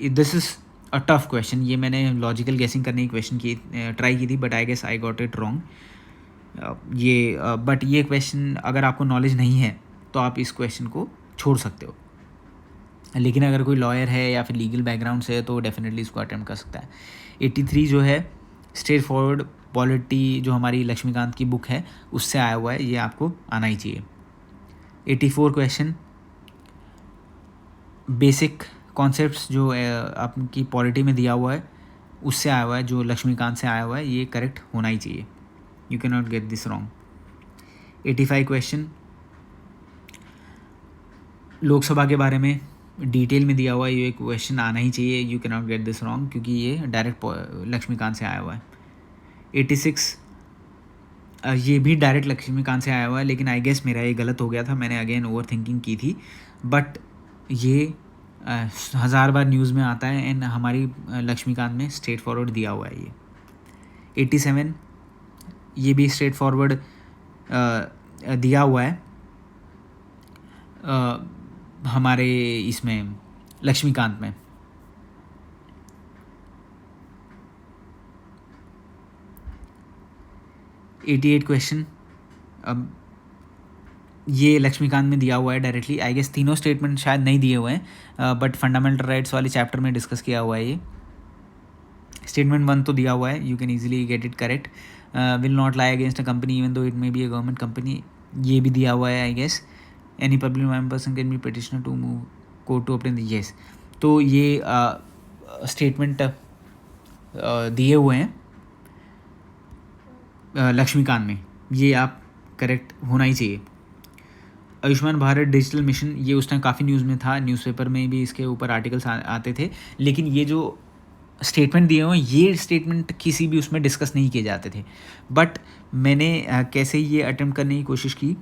this is a tough question, ये मैंने लॉजिकल गेसिंग करने की क्वेश्चन की ट्राई की थी, but I guess I got it wrong. ये बट ये क्वेश्चन अगर आपको नॉलेज नहीं है तो आप इस क्वेश्चन को छोड़ सकते हो, लेकिन अगर कोई लॉयर है या फिर लीगल बैकग्राउंड से है तो डेफिनेटली इसको अटेम्प्ट कर सकता है। 83 जो है स्ट्रेट फॉरवर्ड पॉलिटी, जो हमारी लक्ष्मीकांत की बुक है उससे आया हुआ है, ये आपको आना ही चाहिए। 84 क्वेश्चन बेसिक कॉन्सेप्ट्स जो आपकी पॉलिटी में दिया हुआ है उससे आया हुआ है, जो लक्ष्मीकांत से आया हुआ है, ये करेक्ट होना ही चाहिए। You can not get this wrong. 85 question Lok Sabha के बारे में डिटेल में दिया हुआ है, ये क्वेश्चन आना ही चाहिए। You can not get this wrong क्योंकि ये डायरेक्ट लक्ष्मीकांत से आया हुआ है। 86 ये भी डायरेक्ट लक्ष्मीकांत से आया हुआ है, लेकिन आई गेस मेरा ये गलत हो गया था, मैंने अगेन ओवर थिंकिंग की थी, बट ये 1000 बार न्यूज़ में आता है, एंड हमारी लक्ष्मीकांत में स्ट्रेट फॉरवर्ड दिया हुआ है ये। 87 ये भी स्ट्रेट फॉरवर्ड दिया हुआ है हमारे इसमें लक्ष्मीकांत में। 88 क्वेश्चन, अब ये लक्ष्मीकांत में दिया हुआ है डायरेक्टली, आई गेस तीनों स्टेटमेंट शायद नहीं दिए हुए हैं, बट फंडामेंटल राइट्स वाले चैप्टर में डिस्कस किया हुआ है ये। स्टेटमेंट 1 तो दिया हुआ है, you can easily get it correct. Will not lie against a company even though it may be a government company, ये भी दिया हुआ है I guess. Any public person can be petitioner to move court to obtain the yes. तो ये statement दिए हुए हैं लक्ष्मीकांत में, ये आप करेक्ट होना ही चाहिए। आयुष्मान भारत डिजिटल मिशन, ये उस टाइम काफ़ी न्यूज़ में था, न्यूज़पेपर में भी इसके ऊपर आर्टिकल्स आते थे, लेकिन ये जो स्टेटमेंट दिए हुए हैं ये स्टेटमेंट किसी भी उसमें डिस्कस नहीं किए जाते थे, बट मैंने कैसे ये अटेम्प्ट करने की कोशिश की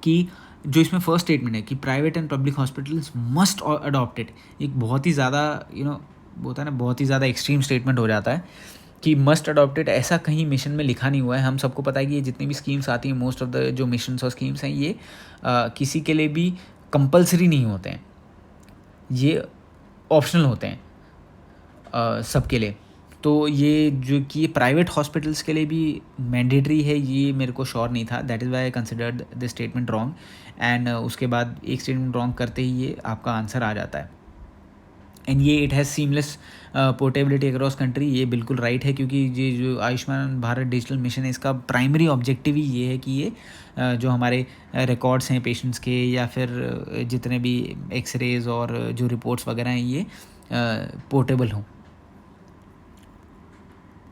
कि जो इसमें फर्स्ट स्टेटमेंट है कि private and public hospitals must adopted, एक बहुत ही ज़्यादा होता है ना, बहुत ही ज़्यादा एक्सट्रीम स्टेटमेंट हो जाता है कि मस्ट अडॉप्टेड, ऐसा कहीं मिशन में लिखा नहीं हुआ है। हम सबको पता है कि ये जितनी भी स्कीम्स आती हैं, मोस्ट ऑफ द जो मिशंस और स्कीम्स हैं, ये किसी के लिए भी कंपलसरी नहीं होते हैं, ये ऑप्शनल होते हैं सबके लिए। तो ये जो कि प्राइवेट हॉस्पिटल्स के लिए भी मैंडेटरी है, ये मेरे को श्योर नहीं था, that is why I considered the statement wrong, and उसके बाद एक स्टेटमेंट रॉन्ग करते ही ये आपका आंसर आ जाता है। एंड ये it has seamless portability across country, ये बिल्कुल राइट है, क्योंकि ये जो आयुष्मान भारत डिजिटल मिशन है इसका प्राइमरी ऑब्जेक्टिव ही ये है कि ये जो हमारे रिकॉर्ड्स हैं पेशेंट्स के, या फिर जितने भी एक्सरेज और जो रिपोर्ट्स वगैरह हैं, ये पोर्टेबल हों।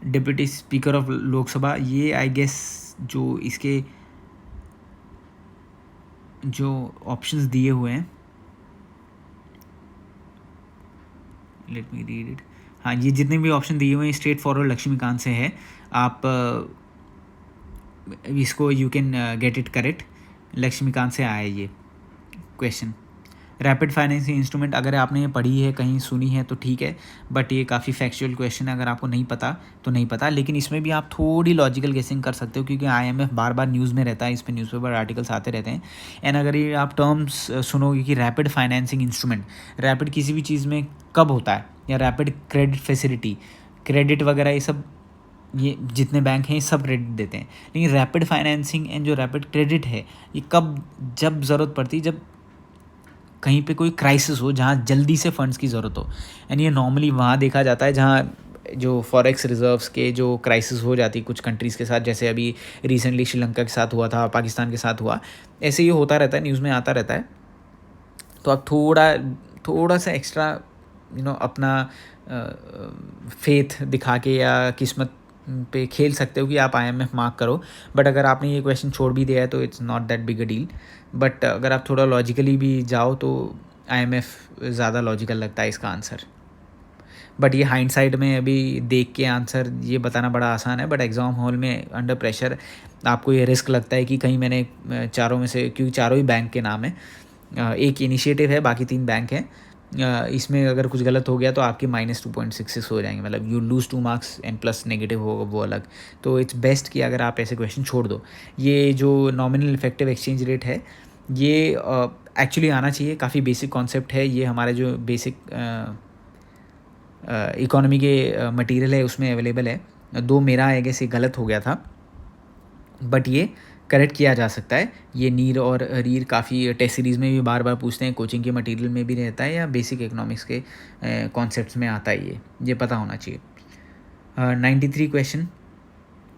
डिप्टी स्पीकर ऑफ लोकसभा, ये आई गेस जो इसके जो ऑप्शंस दिए हुए हैं, लेट मी रीड इट, हाँ, ये जितने भी ऑप्शन दिए हुए हैं स्ट्रेट फॉरवर्ड लक्ष्मीकांत से है, आप इसको you can get it correct, Laxmikanth से आया ये क्वेश्चन। रैपिड फाइनेंसिंग इंस्ट्रूमेंट अगर आपने ये पढ़ी है, कहीं सुनी है तो ठीक है, बट ये काफ़ी फैक्चुअल क्वेश्चन है, अगर आपको नहीं पता तो नहीं पता। लेकिन इसमें भी आप थोड़ी लॉजिकल गेसिंग कर सकते हो, क्योंकि IMF बार बार न्यूज़ में रहता है, इस पर न्यूज़पेपर आर्टिकल्स आते रहते हैं। एंड अगर ये आप टर्म्स सुनोगे कि रैपिड फाइनेंसिंग इंस्ट्रूमेंट, रैपिड किसी भी चीज़ में कब होता है, या रैपिड क्रेडिट फैसिलिटी, क्रेडिट वगैरह ये सब, ये जितने बैंक हैं ये सब क्रेडिट देते हैं। लेकिन रैपिड फाइनेंसिंग एंड जो रैपिड क्रेडिट है, ये कब, जब ज़रूरत पड़ती है, जब कहीं पे कोई क्राइसिस हो, जहाँ जल्दी से फंड्स की ज़रूरत हो। एंड ये नॉर्मली वहाँ देखा जाता है जहाँ जो फॉरेक्स रिजर्व्स के जो क्राइसिस हो जाती है कुछ कंट्रीज़ के साथ, जैसे अभी रिसेंटली श्रीलंका के साथ हुआ था, पाकिस्तान के साथ हुआ, ऐसे ही होता रहता है, न्यूज़ में आता रहता है। तो आप थोड़ा सा एक्स्ट्रा अपना फेथ दिखा के या किस्मत पे खेल सकते हो कि आप IMF मार्क करो। बट अगर आपने ये क्वेश्चन छोड़ भी दिया है तो it's not that big a deal. But अगर आप थोड़ा लॉजिकली भी जाओ तो IMF ज़्यादा लॉजिकल लगता है इसका आंसर। बट ये हाइंडसाइड में अभी देख के आंसर ये बताना बड़ा आसान है, बट एग्ज़ाम हॉल में अंडर प्रेशर आपको ये रिस्क लगता है कि कहीं मैंने चारों में से, क्योंकि चारों ही बैंक के नाम है, एक इनिशिएटिव है, बाकी 3 बैंक हैं, इसमें अगर कुछ गलत हो गया तो आपके -2.66 हो जाएंगे, मतलब you lose 2 marks and plus negative होगा वो अलग। तो इट्स बेस्ट कि अगर आप ऐसे क्वेश्चन छोड़ दो। ये जो नॉमिनल इफेक्टिव एक्सचेंज रेट है, ये एक्चुअली आना चाहिए, काफ़ी बेसिक कॉन्सेप्ट है ये, हमारे जो बेसिक इकोनॉमी के मटेरियल है उसमें अवेलेबल है। मेरा आई गेस ये गलत हो गया था, बट ये करेक्ट किया जा सकता है। ये नीर और रीर काफ़ी टेस्ट सीरीज़ में भी बार बार पूछते हैं, कोचिंग के मटेरियल में भी रहता है, या बेसिक इकोनॉमिक्स के कॉन्सेप्ट्स में आता है, ये पता होना चाहिए। 93 क्वेश्चन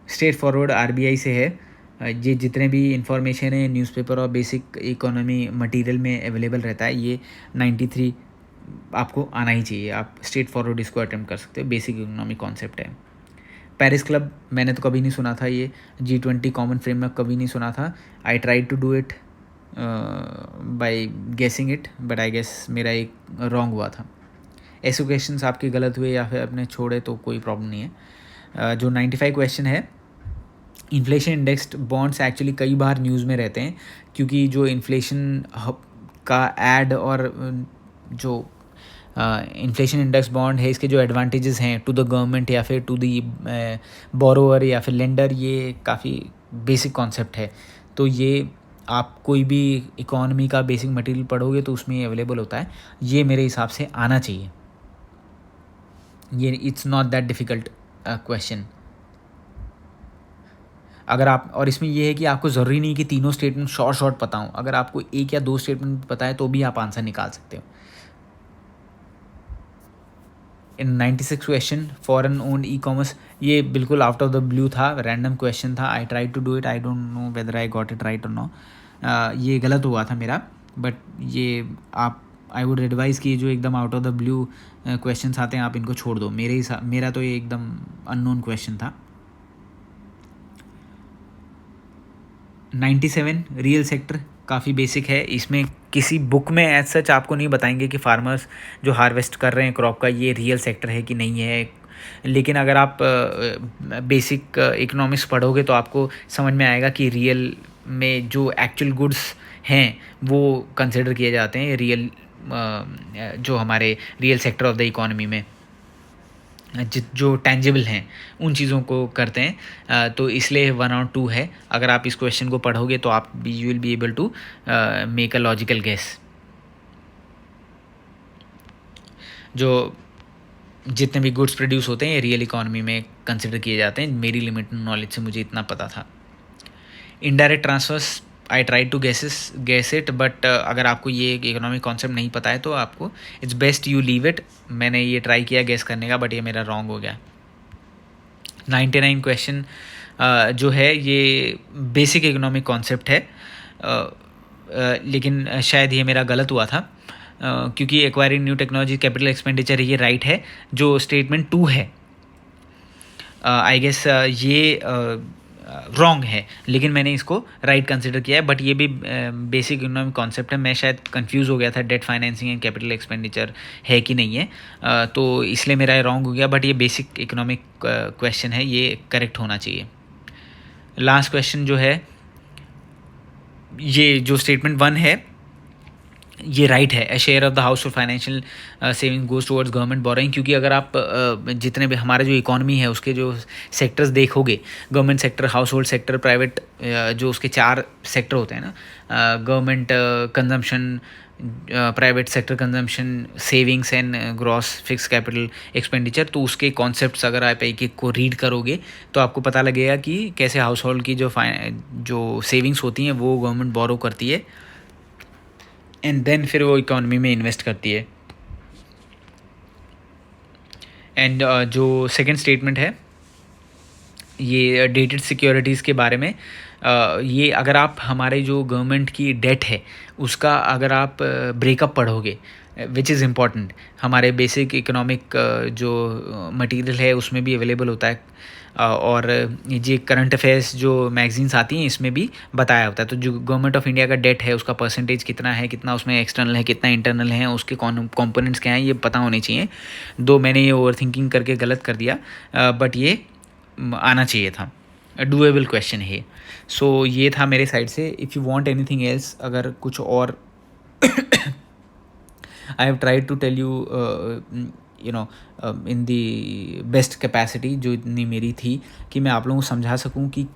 स्ट्रेट फॉरवर्ड RBI से है। ये जितने भी इंफॉर्मेशन है न्यूज़पेपर और बेसिक इकोनॉमी मटेरियल में अवेलेबल रहता है, ये 93 आपको आना ही चाहिए। आप स्ट्रेट फॉरवर्ड इसको अटेम्प्ट कर सकते हो, बेसिक इकोनॉमी कॉन्सेप्ट है। पेरिस क्लब मैंने तो कभी नहीं सुना था, ये G20 कॉमन फ्रेमवर्क कभी नहीं सुना था। I try to do it by guessing it, but I guess मेरा एक रॉन्ग हुआ था। ऐसे क्वेश्चंस आपके गलत हुए या फिर अपने छोड़े तो कोई प्रॉब्लम नहीं है। जो 95 क्वेश्चन है, इन्फ्लेशन इंडेक्स्ड बॉन्ड्स एक्चुअली कई बार न्यूज़ में रहते हैं, क्योंकि जो इन्फ्लेशन का एड और जो इन्फ्लेशन इंडेक्स बॉन्ड है, इसके जो एडवांटेजेस हैं टू द गवर्नमेंट या फिर टू दी बोरोवर या फिर लेंडर, ये काफ़ी बेसिक कॉन्सेप्ट है। तो ये आप कोई भी इकोनॉमी का बेसिक मटेरियल पढ़ोगे तो उसमें ये अवेलेबल होता है, ये मेरे हिसाब से आना चाहिए। ये it's not that difficult question. अगर आप, और इसमें ये है कि आपको ज़रूरी नहीं कि तीनों स्टेटमेंट शॉर्ट पता हो, अगर आपको एक या दो स्टेटमेंट पता है तो भी आप आंसर निकाल सकते हो। In 96 question foreign owned e-commerce, ये बिल्कुल आउट ऑफ द ब्लू था, रैंडम क्वेश्चन था। I try to do it, I don't know whether I got it right और नो। ये गलत हुआ था मेरा, बट ये आप, आई वुड एडवाइज़ कि जो एकदम out of the blue questions आते हैं आप इनको छोड़ दो। मेरा तो ये एकदम अननोन क्वेश्चन था। 97 रियल सेक्टर काफ़ी बेसिक है, इसमें किसी बुक में एज सच आपको नहीं बताएंगे कि फार्मर्स जो हार्वेस्ट कर रहे हैं क्रॉप का, ये रियल सेक्टर है कि नहीं है। लेकिन अगर आप बेसिक इकोनॉमिक्स पढ़ोगे तो आपको समझ में आएगा कि रियल में जो एक्चुअल गुड्स हैं वो कंसिडर किए जाते हैं रियल, जो हमारे real sector of the economy में जो टेंजिबल हैं उन चीज़ों को करते हैं। तो इसलिए 1 और 2 है। अगर आप इस क्वेश्चन को पढ़ोगे तो आप you will be able to make a logical guess. जो जितने भी गुड्स प्रोड्यूस होते हैं ये रियल इकोनॉमी में कंसिडर किए जाते हैं, मेरी लिमिटेड नॉलेज से मुझे इतना पता था। Indirect transfers, I try to guess it, but अगर आपको ये इकोनॉमिक कॉन्सेप्ट नहीं पता है तो आपको it's best you leave it. मैंने ये ट्राई किया गेस करने का, बट ये मेरा रॉन्ग हो गया। 99 क्वेश्चन जो है ये बेसिक इकोनॉमिक कॉन्सेप्ट है, लेकिन शायद ये मेरा गलत हुआ था, क्योंकि acquiring new technology capital expenditure ये राइट है। जो स्टेटमेंट 2 है आई गेस ये रॉन्ग है, लेकिन मैंने इसको राइट कंसिडर किया है। बट ये भी बेसिक इकोनॉमिक कॉन्सेप्ट है। मैं शायद कंफ्यूज हो गया था debt financing and capital expenditure है कि नहीं है, तो इसलिए मेरा रॉन्ग हो गया। बट ये बेसिक इकोनॉमिक क्वेश्चन है, ये करेक्ट होना चाहिए। लास्ट क्वेश्चन जो है, ये जो स्टेटमेंट 1 है ये राइट है, a share of the household financial saving goes towards government borrowing, क्योंकि अगर आप जितने भी हमारा जो इकॉनमी है उसके जो सेक्टर्स देखोगे, government sector, house hold sector, private, जो उसके 4 सेक्टर होते हैं ना, government consumption, private sector consumption, savings and gross fix capital expenditure, तो उसके कॉन्सेप्ट्स अगर आप एक एक को रीड करोगे तो आपको पता लगेगा कि कैसे हाउस होल्ड की जो सेविंग्स होती हैं वो गवर्नमेंट बोरो करती है एंड देन फिर वो इकॉनमी में इन्वेस्ट करती है। एंड जो सेकंड स्टेटमेंट है ये डेटेड सिक्योरिटीज़ के बारे में, ये अगर आप हमारे जो गवर्नमेंट की डेट है उसका अगर आप ब्रेकअप पढ़ोगे, विच इज़ इम्पॉर्टेंट, हमारे बेसिक इकोनॉमिक जो मटेरियल है उसमें भी अवेलेबल होता है, और ये करंट अफेयर्स जो मैगजीन्स आती हैं इसमें भी बताया होता है। तो जो गवर्नमेंट ऑफ इंडिया का डेट है उसका परसेंटेज कितना है, कितना उसमें एक्सटर्नल है, कितना इंटरनल है, उसके कॉम्पोनेंट्स क्या हैं, ये पता होने चाहिए। दो मैंने ये ओवर थिंकिंग करके गलत कर दिया, बट ये आना चाहिए था, डूएबल क्वेश्चन है। सो ये था मेरे साइड से। If you want anything else, अगर कुछ और I have tried to tell you you know in the best capacity, जो इतनी मेरी थी कि मैं आप लोगों को समझा सकूं कि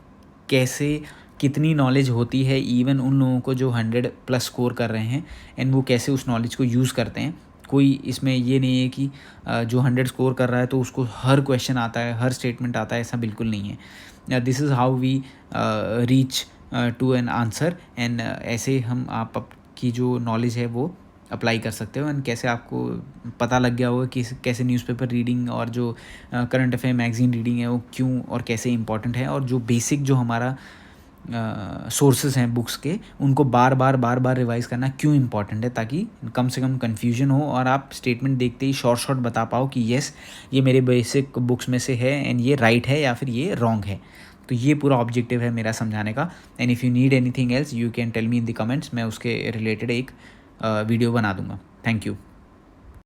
कैसे कितनी नॉलेज होती है इवन उन लोगों को जो 100+ स्कोर कर रहे हैं, एंड वो कैसे उस नॉलेज को यूज़ करते हैं। कोई इसमें ये नहीं है कि जो 100 स्कोर कर रहा है तो उसको हर क्वेश्चन आता है, हर स्टेटमेंट आता है, ऐसा बिल्कुल नहीं है। This is how we reach to an answer, and ऐसे हम आप की जो नॉलेज है वो अप्लाई कर सकते हो। एंड कैसे आपको पता लग गया होगा कि कैसे न्यूज़पेपर रीडिंग और जो करंट अफेयर मैगज़ीन रीडिंग है वो क्यों और कैसे इंपॉर्टेंट है, और जो बेसिक जो हमारा सोर्सेज हैं बुक्स के उनको बार बार रिवाइज़ करना क्यों इंपॉर्टेंट है, ताकि कम से कम कन्फ्यूजन हो और आप स्टेटमेंट देखते ही शॉर्ट बता पाओ कि येस ये मेरे बेसिक बुक्स में से है एंड ये राइट है या फिर ये रॉन्ग है। तो ये पूरा ऑब्जेक्टिव है मेरा समझाने का। And if you need anything else you can tell me in the comments, मैं उसके रिलेटेड एक वीडियो बना दूंगा। Thank you.